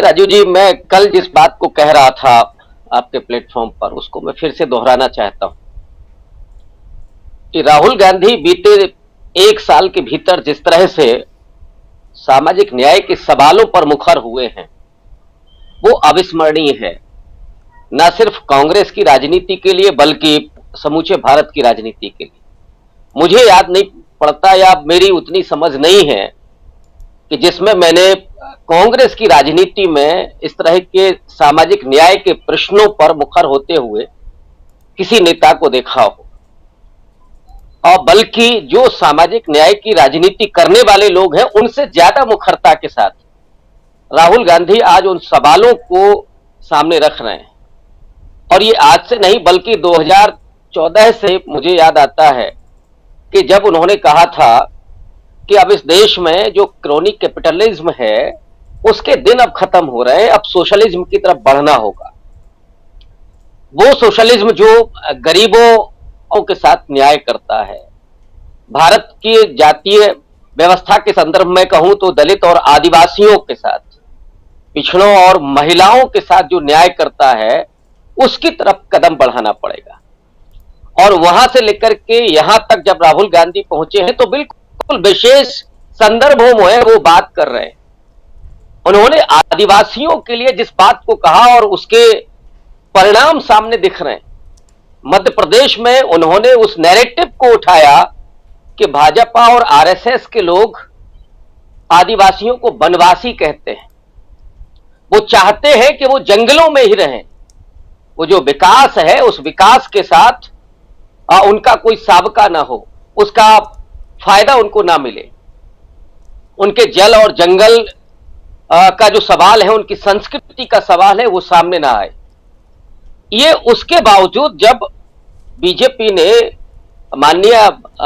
कि राजू जी, मैं कल जिस बात को कह रहा था आपके प्लेटफॉर्म पर, उसको मैं फिर से दोहराना चाहता हूं कि राहुल गांधी बीते एक साल के भीतर जिस तरह से सामाजिक न्याय के सवालों पर मुखर हुए हैं वो अविस्मरणीय है, न सिर्फ कांग्रेस की राजनीति के लिए बल्कि समूचे भारत की राजनीति के लिए। मुझे याद नहीं पड़ता या मेरी उतनी समझ नहीं है कि जिसमें मैंने कांग्रेस की राजनीति में इस तरह के सामाजिक न्याय के प्रश्नों पर मुखर होते हुए किसी नेता को देखा हो, और बल्कि जो सामाजिक न्याय की राजनीति करने वाले लोग हैं उनसे ज्यादा मुखरता के साथ राहुल गांधी आज उन सवालों को सामने रख रहे हैं। और ये आज से नहीं बल्कि 2014 से मुझे याद आता है कि जब उन्होंने कहा था कि अब इस देश में जो क्रोनिक कैपिटलिज्म है उसके दिन अब खत्म हो रहे हैं, अब सोशलिज्म की तरफ बढ़ना होगा। वो सोशलिज्म जो गरीबों के साथ न्याय करता है, भारत की जातीय व्यवस्था के संदर्भ में कहूं तो दलित और आदिवासियों के साथ, पिछड़ों और महिलाओं के साथ जो न्याय करता है उसकी तरफ कदम बढ़ाना पड़ेगा। और वहां से लेकर के यहां तक जब राहुल गांधी पहुंचे हैं तो बिल्कुल विशेष संदर्भों में वो बात कर रहे हैं। उन्होंने आदिवासियों के लिए जिस बात को कहा और उसके परिणाम सामने दिख रहे हैं। मध्य प्रदेश में उन्होंने उस नैरेटिव को उठाया कि भाजपा और आरएसएस के लोग आदिवासियों को वनवासी कहते हैं, वो चाहते हैं कि वो जंगलों में ही रहें, वो जो विकास है उस विकास के साथ उनका कोई साबका ना हो, उसका फायदा उनको ना मिले, उनके जल और जंगल का जो सवाल है, उनकी संस्कृति का सवाल है, वो सामने ना आए। ये उसके बावजूद जब बीजेपी ने माननीय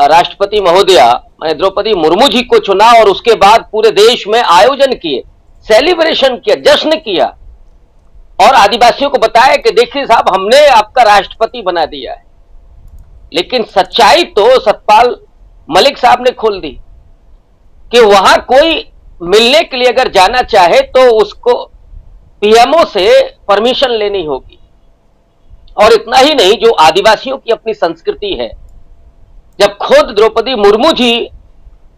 राष्ट्रपति महोदया द्रौपदी मुर्मू जी को चुना और उसके बाद पूरे देश में आयोजन किए, सेलिब्रेशन किया, जश्न किया और आदिवासियों को बताया कि देखिए साहब, हमने आपका राष्ट्रपति बना दिया है। लेकिन सच्चाई तो सतपाल मलिक साहब ने खोल दी कि वहां कोई मिलने के लिए अगर जाना चाहे तो उसको पीएमओ से परमिशन लेनी होगी। और इतना ही नहीं, जो आदिवासियों की अपनी संस्कृति है, जब खुद द्रौपदी मुर्मू जी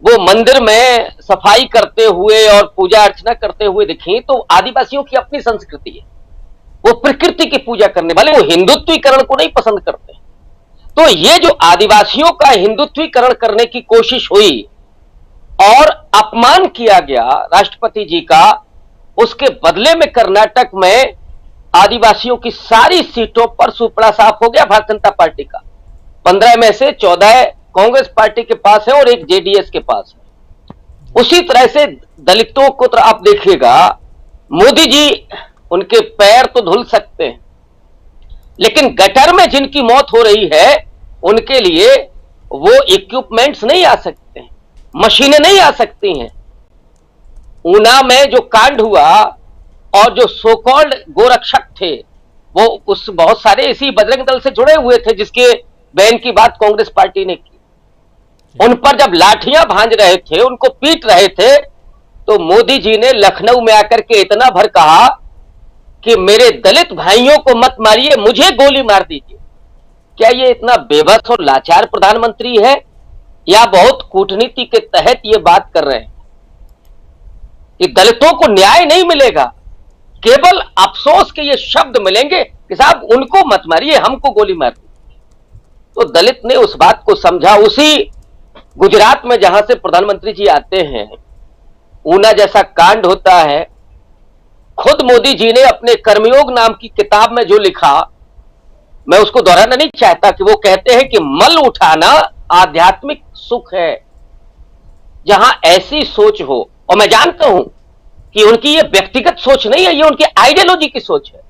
वो मंदिर में सफाई करते हुए और पूजा अर्चना करते हुए दिखी तो आदिवासियों की अपनी संस्कृति है, वो प्रकृति की पूजा करने वाले, वो हिंदुत्वीकरण को नहीं पसंद करते। तो ये जो आदिवासियों का हिंदुत्वीकरण करने की कोशिश हुई और अपमान किया गया राष्ट्रपति जी का, उसके बदले में कर्नाटक में आदिवासियों की सारी सीटों पर सुपड़ा साफ हो गया भारतीय जनता पार्टी का। 15 में से 14 कांग्रेस पार्टी के पास है और एक जेडीएस के पास है। उसी तरह से दलितों को तो आप देखिएगा, मोदी जी उनके पैर तो धुल सकते हैं लेकिन गटर में जिनकी मौत हो रही है उनके लिए वो इक्विपमेंट्स नहीं आ सकते हैं, मशीनें नहीं आ सकती हैं। ऊना में जो कांड हुआ और जो सो कॉल्ड गोरक्षक थे वो उस बहुत सारे इसी बजरंग दल से जुड़े हुए थे जिसके बैन की बात कांग्रेस पार्टी ने की। उन पर जब लाठियां भांज रहे थे, उनको पीट रहे थे, तो मोदी जी ने लखनऊ में आकर के इतना भर कहा कि मेरे दलित भाइयों को मत मारिए, मुझे गोली मार दीजिए। क्या ये इतना बेबस और लाचार प्रधानमंत्री है या बहुत कूटनीति के तहत ये बात कर रहे हैं कि दलितों को न्याय नहीं मिलेगा, केवल अफसोस के ये शब्द मिलेंगे कि साहब उनको मत मारिए, हमको गोली मार दीजिए। तो दलित ने उस बात को समझा। उसी गुजरात में जहां से प्रधानमंत्री जी आते हैं, ऊना जैसा कांड होता है। खुद मोदी जी ने अपने कर्मयोग नाम की किताब में जो लिखा, मैं उसको दोहराना नहीं चाहता, कि वो कहते हैं कि मल उठाना आध्यात्मिक सुख है। जहां ऐसी सोच हो, और मैं जानता हूं कि उनकी ये व्यक्तिगत सोच नहीं है, ये उनकी आइडियोलॉजी की सोच है।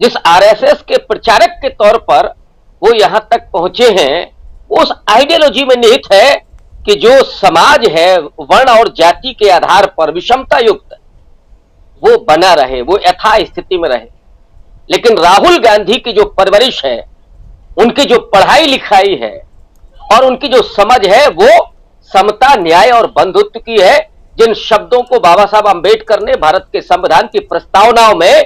जिस आरएसएस के प्रचारक के तौर पर वो यहां तक पहुंचे हैं, उस आइडियोलॉजी में निहित है कि जो समाज है वर्ण और जाति के आधार पर विषमता युक्त, वो बना रहे, वो यथा स्थिति में रहे। लेकिन राहुल गांधी की जो परवरिश है, उनकी जो पढ़ाई लिखाई है और उनकी जो समझ है, वो समता, न्याय और बंधुत्व की है। जिन शब्दों को बाबा साहब अंबेडकर ने भारत के संविधान की प्रस्तावनाओं में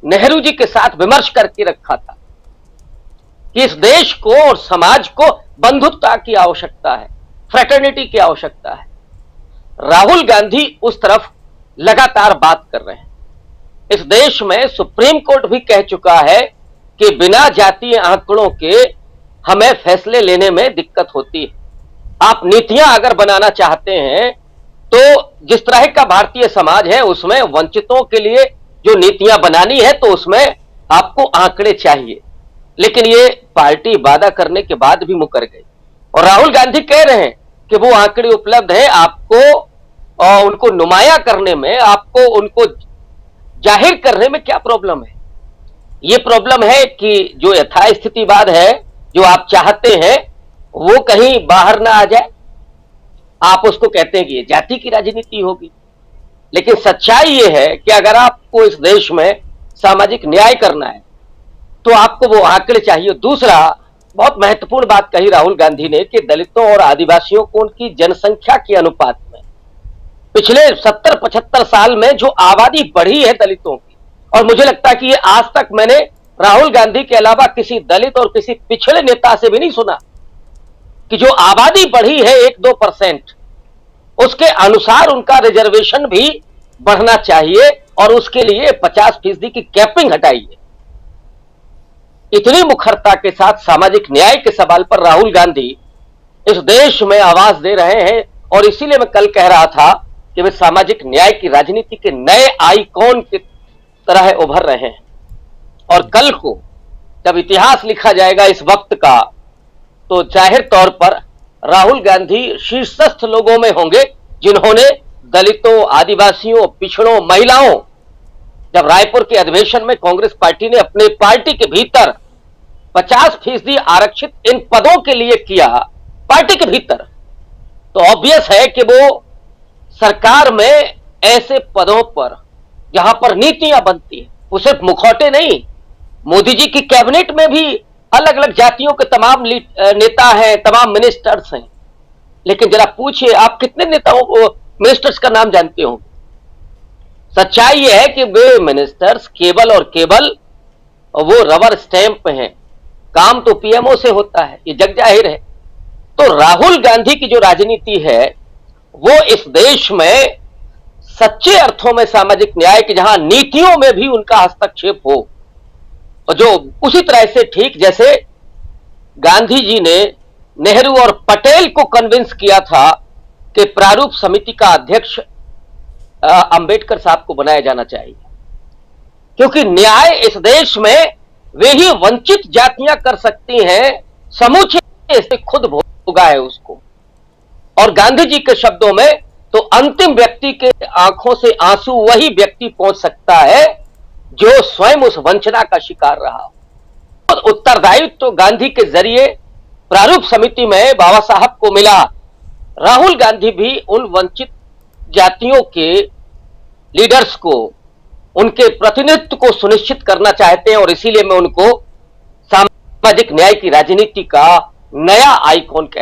नेहरू जी के साथ विमर्श करके रखा था कि इस देश को और समाज को बंधुत्वता की आवश्यकता है, फ्रेटर्निटी की आवश्यकता है, राहुल गांधी उस तरफ लगातार बात कर रहे हैं। इस देश में सुप्रीम कोर्ट भी कह चुका है कि बिना जातीय आंकड़ों के हमें फैसले लेने में दिक्कत होती है। आप नीतियां अगर बनाना चाहते हैं तो जिस तरह का भारतीय समाज है उसमें वंचितों के लिए जो नीतियां बनानी है तो उसमें आपको आंकड़े चाहिए, लेकिन ये पार्टी वादा करने के बाद भी मुकर गई और राहुल गांधी कह रहे हैं कि वो आंकड़े उपलब्ध है, आपको उनको नुमाया करने में, आपको उनको जाहिर करने में क्या प्रॉब्लम है। ये प्रॉब्लम है कि जो यथास्थितिवाद है जो आप चाहते हैं वो कहीं बाहर ना आ जाए। आप उसको कहते हैं कि ये जाति की राजनीति होगी, लेकिन सच्चाई ये है कि अगर आपको इस देश में सामाजिक न्याय करना है तो आपको वो आंकड़े चाहिए। दूसरा बहुत महत्वपूर्ण बात कही राहुल गांधी ने कि दलितों और आदिवासियों को उनकी जनसंख्या के अनुपात में पिछले 70-75 साल में जो आबादी बढ़ी है दलितों की, और मुझे लगता है कि ये आज तक मैंने राहुल गांधी के अलावा किसी दलित और किसी पिछड़े नेता से भी नहीं सुना कि जो आबादी बढ़ी है 1-2%, उसके अनुसार उनका रिजर्वेशन भी बढ़ना चाहिए और उसके लिए 50% की कैपिंग हटाइए। इतनी मुखरता के साथ सामाजिक न्याय के सवाल पर राहुल गांधी इस देश में आवाज दे रहे हैं और इसीलिए मैं कल कह रहा था कि वे सामाजिक न्याय की राजनीति के नए आइकॉन की तरह उभर रहे हैं। और कल को जब इतिहास लिखा जाएगा इस वक्त का, तो जाहिर तौर पर राहुल गांधी शीर्षस्थ लोगों में होंगे जिन्होंने दलितों, आदिवासियों, पिछड़ों, महिलाओं, जब रायपुर के अधिवेशन में कांग्रेस पार्टी ने अपने पार्टी के भीतर 50% आरक्षित इन पदों के लिए किया पार्टी के भीतर, तो ऑब्वियस है कि वो सरकार में ऐसे पदों पर जहां पर नीतियां बनती हैं, वो सिर्फ मुखौटे नहीं, मोदी जी की कैबिनेट में भी अलग अलग जातियों के तमाम नेता हैं, तमाम मिनिस्टर्स हैं, लेकिन जरा पूछिए आप कितने नेताओं मिनिस्टर्स का नाम जानते हो। सच्चाई यह है कि वे मिनिस्टर्स केवल और केवल वो रबर स्टैंप हैं, काम तो पीएमओ से होता है, ये जग जाहिर है। तो राहुल गांधी की जो राजनीति है वो इस देश में सच्चे अर्थों में सामाजिक न्याय की, जहां नीतियों में भी उनका हस्तक्षेप हो, और जो उसी तरह से ठीक जैसे गांधी जी ने नेहरू और पटेल को कन्विंस किया था कि प्रारूप समिति का अध्यक्ष अंबेडकर साहब को बनाया जाना चाहिए, क्योंकि न्याय इस देश में वे ही वंचित जातियां कर सकती हैं, समूचे से खुद भोगा है उसको। और गांधी जी के शब्दों में तो अंतिम व्यक्ति के आंखों से आंसू वही व्यक्ति पहुंच सकता है जो स्वयं उस वंचना का शिकार रहा हो। उत्तरदायित्व तो गांधी के जरिए प्रारूप समिति में बाबा साहब को मिला। राहुल गांधी भी उन वंचित जातियों के लीडर्स को, उनके प्रतिनिधित्व को सुनिश्चित करना चाहते हैं और इसीलिए मैं उनको सामाजिक न्याय की राजनीति का नया आइकॉन कहता हूं।